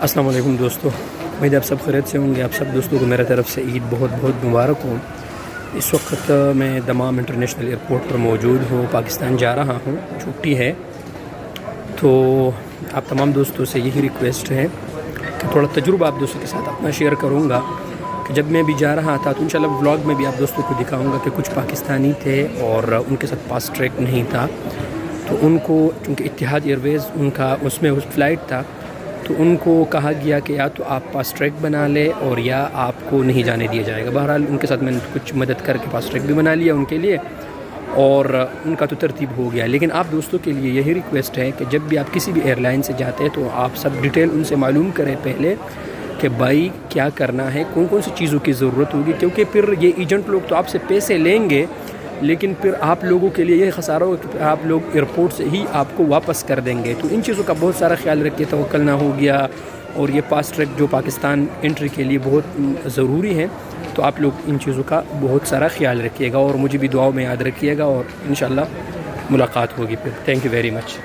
السلام علیکم دوستو، امید آپ سب خیریت سے ہوں گے۔ آپ سب دوستوں کو میرے طرف سے عید بہت بہت مبارک ہوں۔ اس وقت میں دمام انٹرنیشنل ایئرپورٹ پر موجود ہوں، پاکستان جا رہا ہوں، چھٹی ہے۔ تو آپ تمام دوستوں سے یہی ریکویسٹ ہے کہ تھوڑا تجربہ آپ دوستوں کے ساتھ اپنا شیئر کروں گا کہ جب میں بھی جا رہا تھا تو انشاءاللہ ولاگ میں بھی آپ دوستوں کو دکھاؤں گا کہ کچھ پاکستانی تھے اور ان کے ساتھ پاس ٹریک نہیں تھا، تو ان کو چونکہ اتحاد ایئر ویز ان کا اس میں فلائٹ تھا، تو ان کو کہا گیا کہ یا تو آپ پاس ٹریک بنا لیں اور یا آپ کو نہیں جانے دیا جائے گا۔ بہرحال ان کے ساتھ میں نے کچھ مدد کر کے پاس ٹریک بھی بنا لیا ان کے لیے، اور ان کا تو ترتیب ہو گیا۔ لیکن آپ دوستوں کے لیے یہی ریکویسٹ ہے کہ جب بھی آپ کسی بھی ایئر لائن سے جاتے ہیں تو آپ سب ڈیٹیل ان سے معلوم کریں پہلے کہ بھائی کیا کرنا ہے، کون کون سی چیزوں کی ضرورت ہوگی، کیونکہ پھر یہ ایجنٹ لوگ تو آپ سے پیسے لیں گے، لیکن پھر آپ لوگوں کے لیے یہ خسارہ ہوگا کہ پھر آپ لوگ ایئرپورٹ سے ہی آپ کو واپس کر دیں گے۔ تو ان چیزوں کا بہت سارا خیال رکھیے، توکل نہ ہو گیا، اور یہ پاس ٹریک جو پاکستان انٹری کے لیے بہت ضروری ہے، تو آپ لوگ ان چیزوں کا بہت سارا خیال رکھیے گا، اور مجھے بھی دعاؤں میں یاد رکھیے گا، اور انشاءاللہ ملاقات ہوگی پھر۔ Thank you very much.